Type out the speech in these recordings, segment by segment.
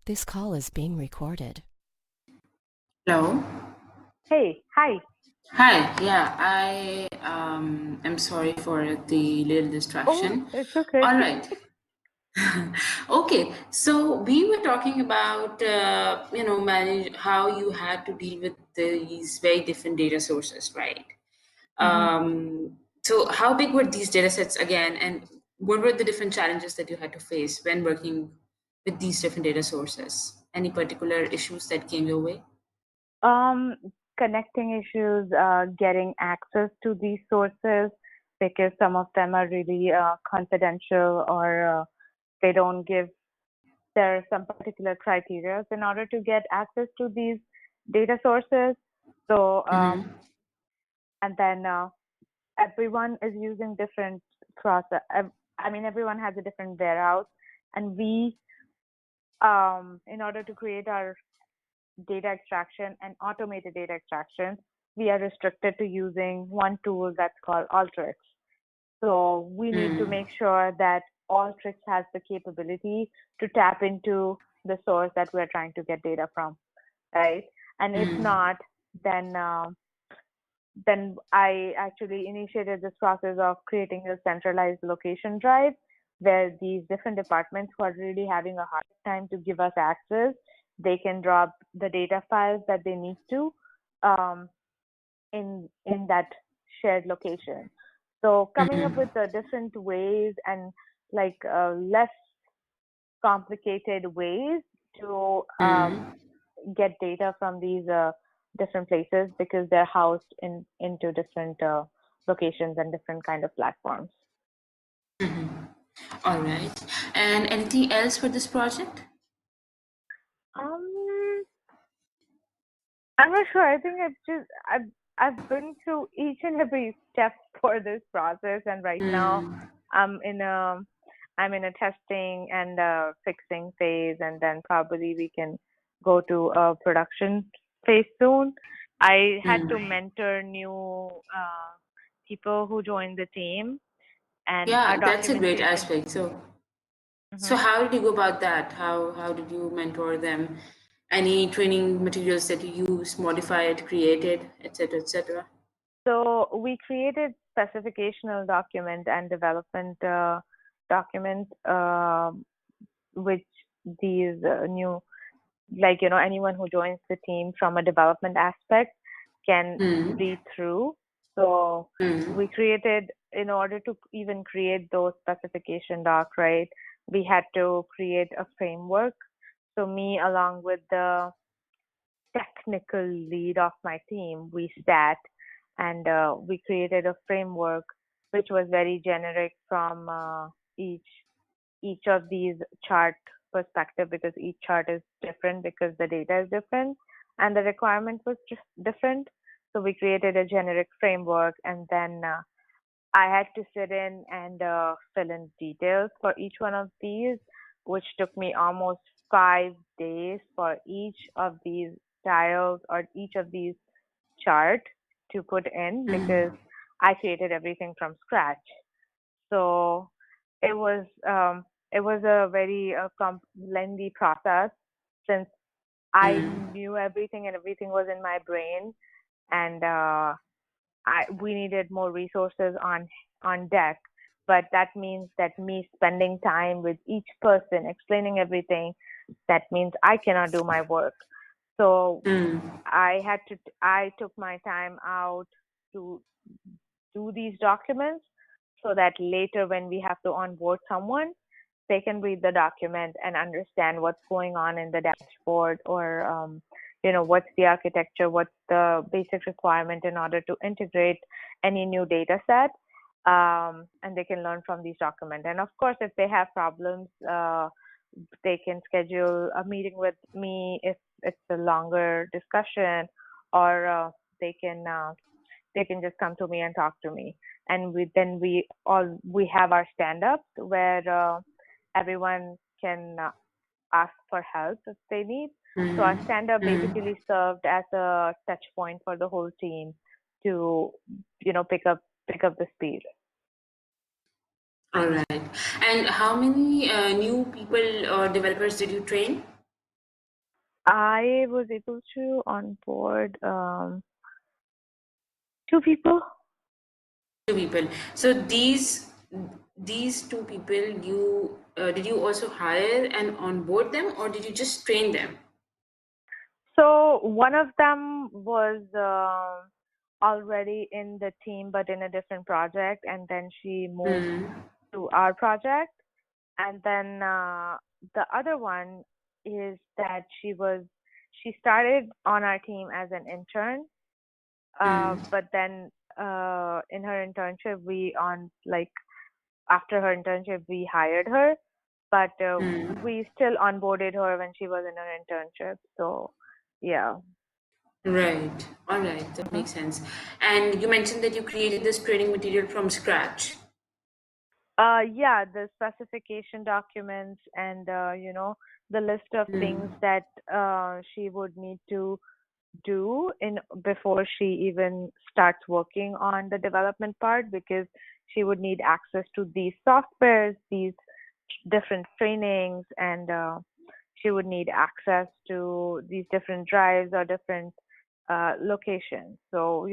This call is being recorded. Hello. Hey, hi. Hi. Yeah, I am sorry for the little Oh, distraction. it's okay. All right. Okay. So we were talking about manage how you had to deal with these very different data sources, right? hmm So how big were these data sets again, and what were the different challenges that you had to face when working with these different data sources? Any particular issues that came your way? Um, Connecting issues, getting access to these sources because some of them are really confidential or they don't give, there are some particular criteria in order to get access to these data sources. So, Mm-hmm. and then everyone is using different process. I mean, everyone has a different warehouse, and in order to create our data extraction and automated data extraction, we are restricted to using one tool that's called Alteryx. So we need to make sure that Alteryx has the capability to tap into the source that we're trying to get data from, right? And if not, then I actually initiated this process of creating a centralized location drive where these different departments who are really having a hard time to give us access, they can drop the data files that they need to um, in that shared location. So coming up with the different ways and like less complicated ways to get data from these different places because they're housed into different locations and different kind of platforms. All right. And anything else for this project? Um, I'm not sure. I think I've been through each and every step for this process, and right now I'm in a I'm in a testing and fixing phase, and then probably we can go to a production phase soon. I had to mentor new people who joined the team, and our Yeah, that's a great documentation. aspect. So Mhm. how did you go about that? How did you mentor them? Any training materials that you used, modified, created, etc., etc.? So we created specificational document and development document, which these new, like, anyone who joins the team from a development aspect can read through. So we created, in order to even create those specification doc, right, we had to create a framework. So me, along with the technical lead of my team, we sat and we created a framework which was very generic from each each of these chart perspective because each chart is different because the data is different and the requirement was just different. So we created a generic framework and then I had to sit in and fill in details for each one of these, which took me almost 5 days for each of these tiles or each of these chart to put in because I created everything from scratch. So it was um, it was a very lengthy process since I knew everything and everything was in my brain, and we needed more resources on deck. But that means that me spending time with each person, explaining everything, that means I cannot do my work. So I took my time out to do these documents so that later when we have to onboard someone, they can read the document and understand what's going on in the dashboard or what's the architecture, what's the basic requirement in order to integrate any new data set, and they can learn from these documents. And of course, if they have problems, they can schedule a meeting with me if it's a longer discussion, or they can just come to me and talk to me. And we have our stand-ups where everyone can ask for help if they need. So our stand-up basically served as a touch point for the whole team to pick up the speed. All right. And how many new people or developers did you train? I was able to onboard 2 people. Two people. So these two people, you did you also hire and onboard them, or did you just train them? So one of them was already in the team, but in a different project, and then she moved Hmm. to our project. And then the other one is that she started on our team as an intern, Hmm. but then in her internship, after her internship, we hired her, but Hmm. we still onboarded her when she was in her internship. So, yeah. Right. All right. That Mhm. makes sense. And you mentioned that you created this training material from scratch. Yeah, the specification documents and the list of things Hmm. that she would need to do in before she even starts working on the development part, because she would need access to these softwares, these different trainings, and she would need access to these different drives or different locations. So,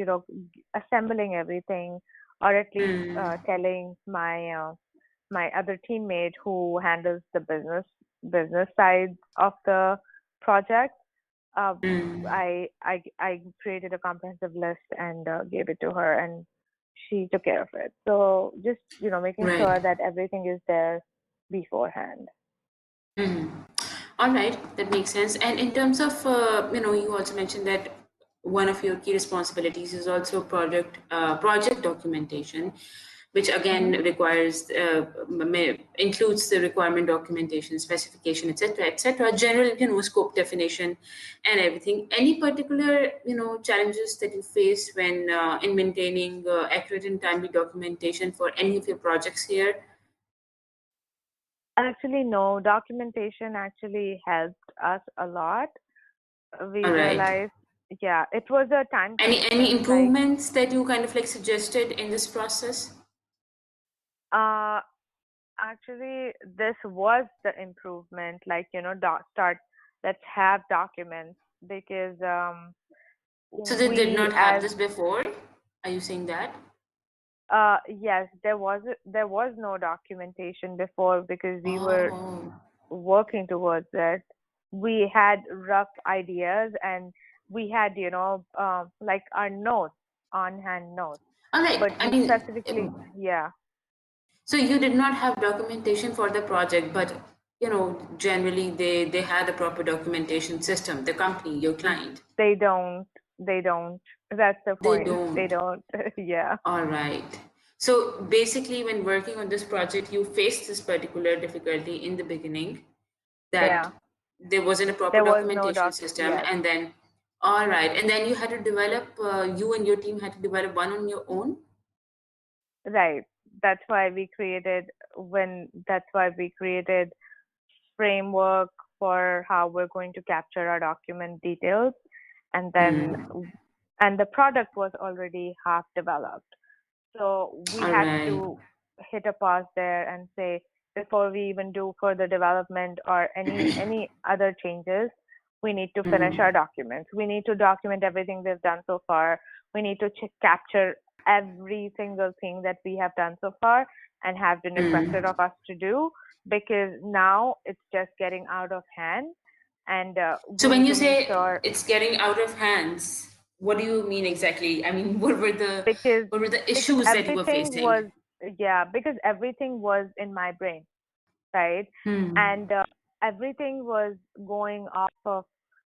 assembling everything, or at least Hmm. telling my other teammate who handles the business side of the project. uh, Hmm. I created a comprehensive list and gave it to her, and she took care of it. So just making Right. sure that everything is there beforehand. Mhm. All right, that makes sense. And in terms of, you also mentioned that one of your key responsibilities is also project documentation, which again Hmm. requires includes the requirement documentation, specification, etc., general, scope definition, and everything. Any particular, challenges that you face when in maintaining accurate and timely documentation for any of your projects here? Actually, no, documentation actually helped us a lot. We All right. realized, yeah, it was a time Any commitment. Like, improvements that you kind of like suggested in this process? uh, actually, this was the improvement. Like, let's have documents, because So they did we not have as this before? Are you saying that? yes, there was no documentation before, because we were Oh, working towards it. We had rough ideas, and we had, like our notes, on hand notes, all right. but I we mean, specifically, yeah, so you did not have documentation for the project, but generally they had a proper documentation system. The company, your client, they don't, they don't. That's the they point. They don't. don't. Yeah, All right. So basically, when working on this project, you faced this particular difficulty in the beginning, that yeah. there wasn't a proper There was no documentation doc. system, Yes, and then all right, and then you had to develop you and your team had to develop one on your own. right. That's why we created framework for how we're going to capture our document details, and then Hmm. and the product was already half developed. So we All had right. to hit a pause there and say, before we even do further development or any other changes, we need to finish our Hmm. documents. We need to document everything we've done so far. We need to capture every single thing that we have done so far and have been requested Hmm. of us to do, because now it's just getting out of hand, and So we when need you to make say sure, it's getting out of hands, what do you mean exactly? I mean, what were the because what were the because issues that you were everything facing? was, yeah, because everything was in my brain, right? Hmm. And everything was going off of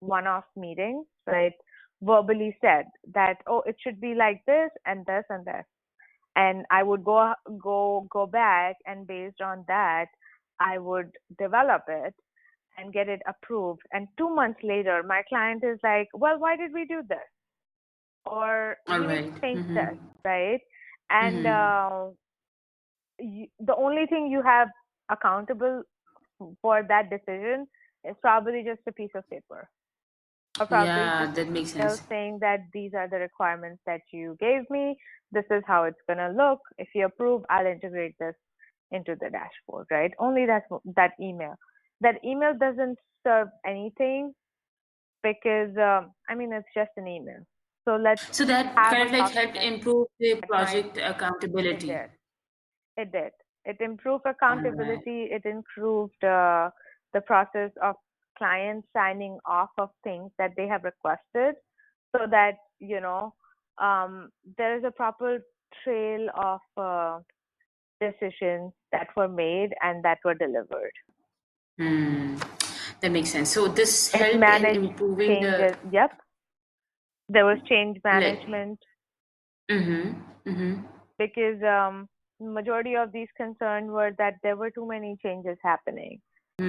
one-off meetings, right? Verbally said that, oh, it should be like this and this and this, and I would go back, and based on that, I would develop it and get it approved. And 2 months later, my client is like, well, why did we do this? Or All we need right. to change this, Mm-hmm. right? And Mm-hmm. the only thing you have accountable for that decision is probably just a piece of paper, or probably Yeah, just that makes an email sense. saying that these are the requirements that you gave me. This is how it's going to look. If you approve, I'll integrate this into the dashboard, right? Only that email. That email doesn't serve anything because I mean it's just an email. So let's So that have kind a of like helped document improve the that might. project It accountability. did. It did. It improved All right. accountability. It improved the process of clients signing off of things that they have requested, so that there is a proper trail of decisions that were made and that were delivered. Hmm. That makes sense. So this It helped in managed improving the changes. Yep, there was change like. management Mm-hmm. Mm-hmm. because majority of these concerns were that there were too many changes happening. So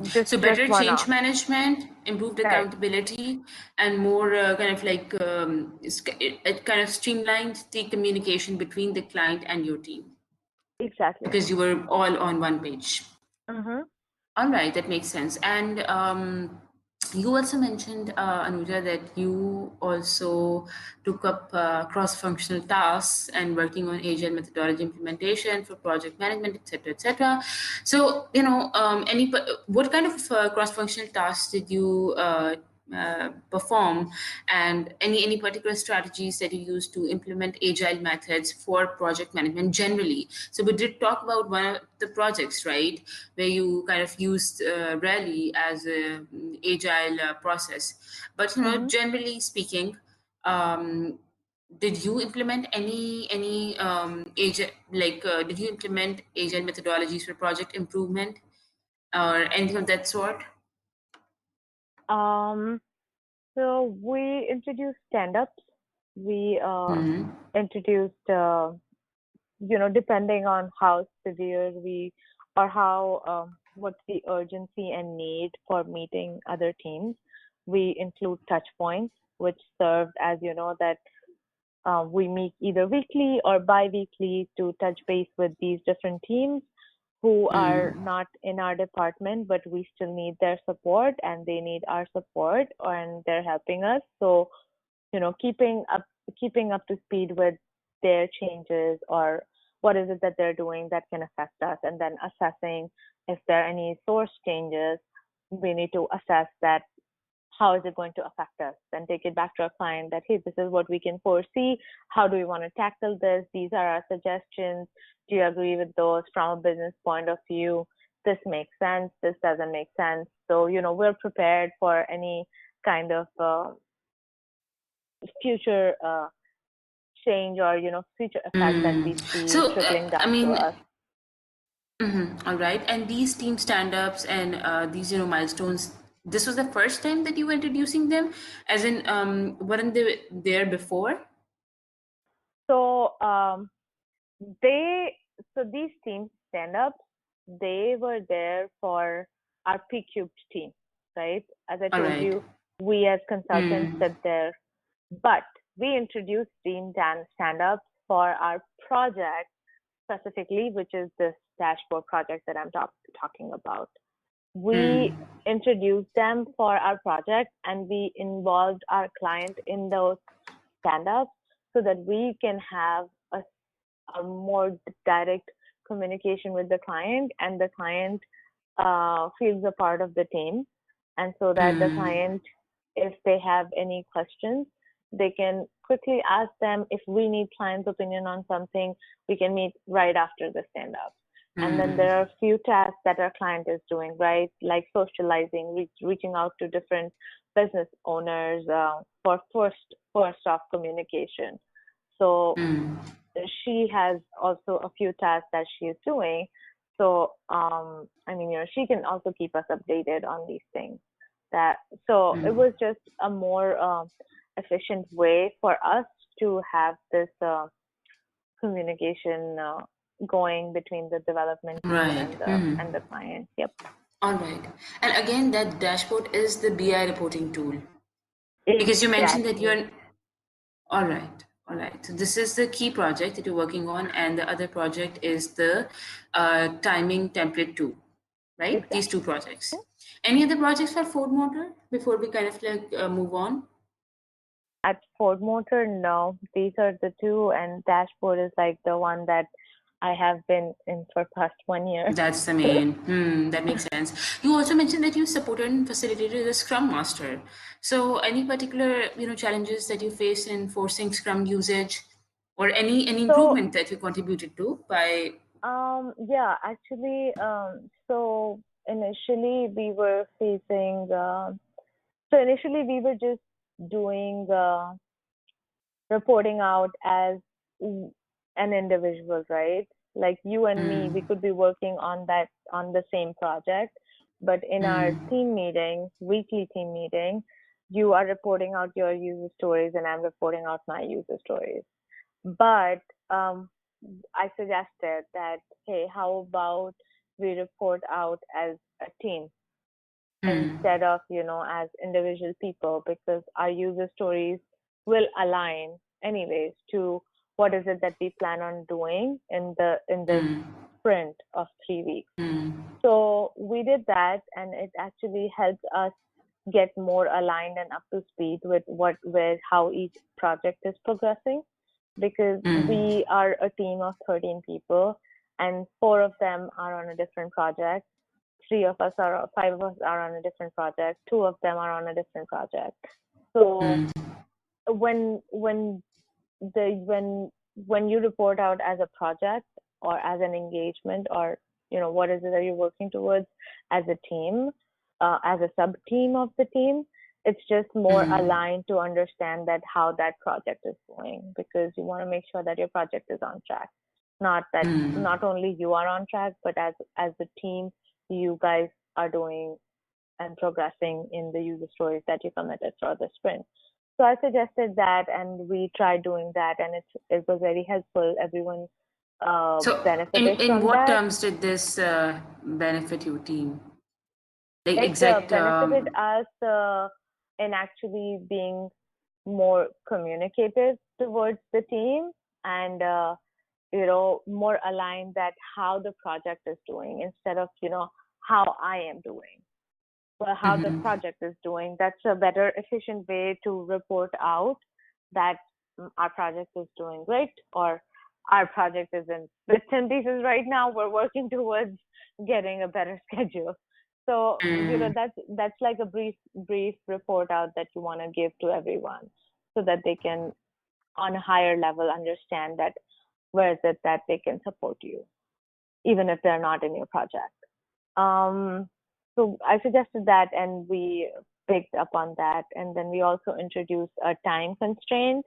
Just better one change off. management, improved Correct. accountability, and more kind of like it kind of streamlined the communication between the client and your team Exactly. because you were all on one page. Mm-hmm. All right, that makes sense. And you also mentioned, Anuja, that you also took up cross-functional tasks and working on agile methodology implementation for project management, et cetera, et cetera. So, what kind of cross-functional tasks did you perform, and any particular strategies that you use to implement agile methods for project management generally? So we did talk about one of the projects, right, where you kind of used rally as a agile process, but Mm-hmm. generally speaking, um, did you implement any agile, like did you implement agile methodologies for project improvement or anything of that sort? Um, so we introduced stand-ups. We Hmm. introduced, depending on how severe we or how what's the urgency and need for meeting other teams, we include touch points, which served as that we meet either weekly or bi-weekly to touch base with these different teams who are not in our department, but we still need their support and they need our support and they're helping us. So, keeping up to speed with their changes or what is it that they're doing that can affect us, and then assessing if there are any source changes, we need to assess that how is it going to affect us, then take it back to our client that, hey, this is what we can foresee, how do we want to tackle this, these are our suggestions, do you agree with those from a business point of view, this makes sense, this doesn't make sense. So we're prepared for any kind of future change or future effect that we see So, trickling I down to mean, us. all right. And these team stand-ups and these, milestones, this was the first time that you were introducing them, as in, weren't they there before? So they so these team stand-ups, they were there for our P-Cubed team, right? As I All told right. you, we as consultants Hmm. sit there, but we introduced team stand-ups for our project specifically, which is this dashboard project that I'm talking about. We Hmm. introduced them for our project and we involved our client in those stand-ups so that we can have a more direct communication with the client and the client feels a part of the team, and so that the Hmm. client, if they have any questions, they can quickly ask them. If we need client's opinion on something, we can meet right after the stand up. And then Hmm. there are a few tasks that our client is doing, right? Like socializing, reaching out to different business owners for first off communication. So Hmm. she has also a few tasks that she is doing. So I mean, she can also keep us updated on these things. That so it was just a more efficient way for us to have this communication going between the development team Right. and Hmm. the client. Yep. All right. And again, that dashboard is the BI reporting tool, because you mentioned that Exactly. you're all right. All right. So this is the key project that you're working on, and the other project is the timing template tool, right? These two Exactly. projects. Any other projects for Ford Motor before we kind of like move on? At Ford Motor, no. These are the two, and dashboard is like the one that I have been in for past 1 year. That's the main. That makes sense. You also mentioned that you supported and facilitated the Scrum Master. So, any particular challenges that you faced in enforcing Scrum usage, or any So improvement that you contributed to by? yeah, actually, so initially we were facing, so initially we were just doing reporting out as an individual, right? Like you and me, we could be working on the same project, but in our team meeting, weekly team meeting, you are reporting out your user stories and I'm reporting out my user stories. But I suggested that, hey, how about we report out as a team instead of, as individual people, because our user stories will align anyways to what is it that we plan on doing in the sprint of 3 weeks. So we did that, and it actually helped us get more aligned and up to speed with how each project is progressing, because we are a team of 13 people and 4 of them are on a different project. 5 of us are on a different project. 2 of them are on a different project. So when you report out as a project or as an engagement, or what is it that you're working towards as a team, as a sub team of the team, it's just more aligned to understand that how that project is going, because you want to make sure that your project is on track. Not only you are on track, but as a team, you guys are doing and progressing in the user stories that you committed for the sprint. So I suggested that, and we tried doing that, and it was very helpful. Everyone So, benefited in from what that. terms did this benefit your team? Like It exact. benefited us in actually being more communicative towards the team, and more aligned that how the project is doing, instead of how I am doing, well, how the project is doing. That's a better, efficient way to report out that our project is doing great, or our project is in bits and pieces right now. We're working towards getting a better schedule. So that's like a brief report out that you want to give to everyone, so that they can, on a higher level, understand that where is it that they can support you, even if they're not in your project. So I suggested that, and we picked up on that. And then we also introduced a time constraint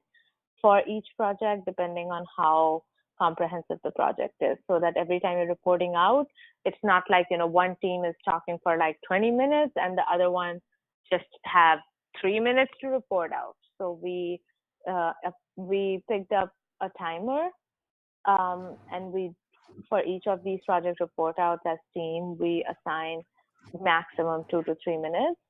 for each project, depending on how comprehensive the project is, so that every time you're reporting out, it's not like, one team is talking for like 20 minutes and the other one just have 3 minutes to report out. So we picked up a timer, and for each of these project report outs as team, we assign maximum 2 to 3 minutes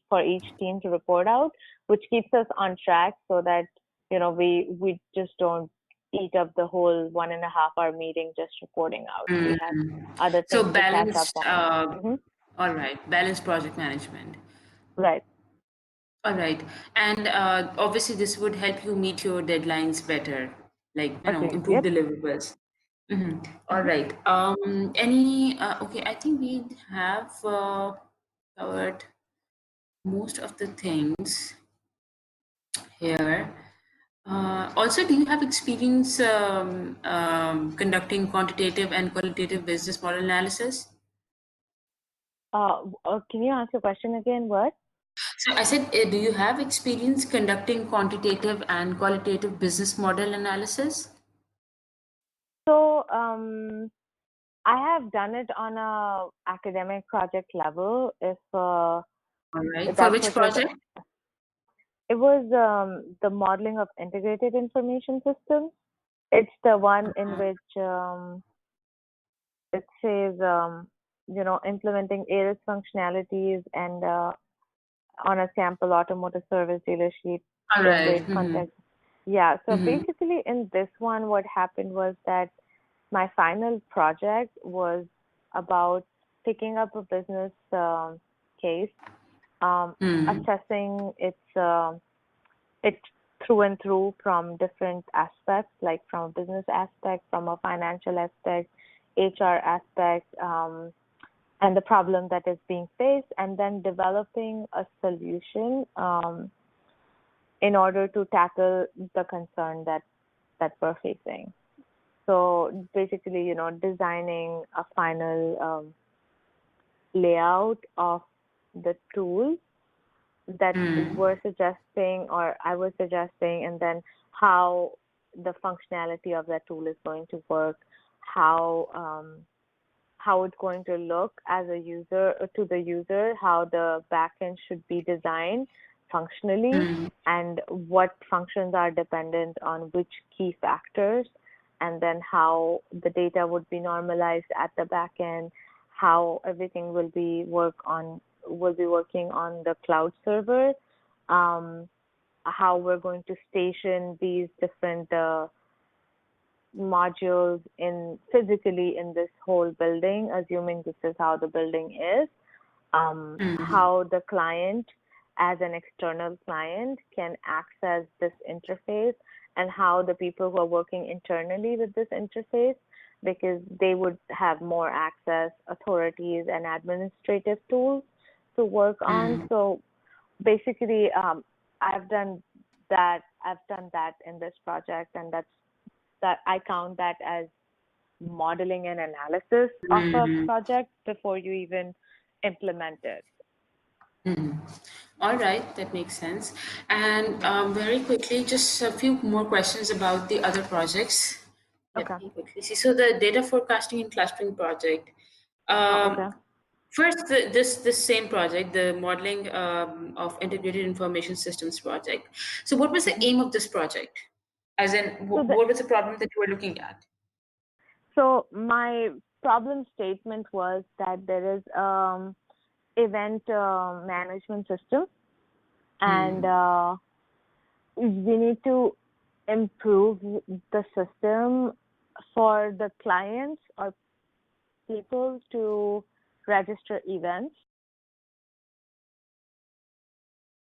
for each team to report out, which keeps us on track, so that we just don't eat up the whole 1.5 hour meeting just reporting out. We have other So things to catch up balanced. on. All right, balanced project management. Right. All right, and obviously this would help you meet your deadlines better, like Agreed. improve Yep. deliverables. All right. Okay, I think we have covered most of the things here. Also, do you have experience conducting quantitative and qualitative business model analysis? Can you ask the question again? What? So I said, do you have experience conducting quantitative and qualitative business model analysis? So I have done it on a academic project level. All right. If For that's which what you're. project? It was the modeling of integrated information systems. It's the one in which it says implementing ARIS functionalities and on a sample automotive service dealership All right. generate context. Yeah. So basically, in this one, what happened was that my final project was about picking up a business case, assessing its through and through from different aspects, like from a business aspect, from a financial aspect, HR aspect, and the problem that is being faced, and then developing a solution in order to tackle the concern that we're facing. So basically, designing a final layout of the tool that we're suggesting, or I was suggesting, and then how the functionality of that tool is going to work, how it's going to look as a user to the user, how the backend should be designed functionally, and what functions are dependent on which key factors, and then how the data would be normalized at the backend, how everything will be working on the cloud server, how we're going to station these different modules physically in this whole building, assuming this is how the building is, how the client as an external client can access this interface, and how the people who are working internally with this interface, because they would have more access, authorities, and administrative tools to work on. So basically, I've done that in this project, and that I count that as modeling and analysis of a project before you even implement it. All right, that makes sense. And very quickly, just a few more questions about the other projects. Let Okay. me quickly see. So the data forecasting and clustering project. Okay. First, this same project, the modeling of integrated information systems project. So, what was the aim of this project? As in, what was the problem that you were looking at? So my problem statement was that there is event management system, and we need to improve the system for the clients or people to register events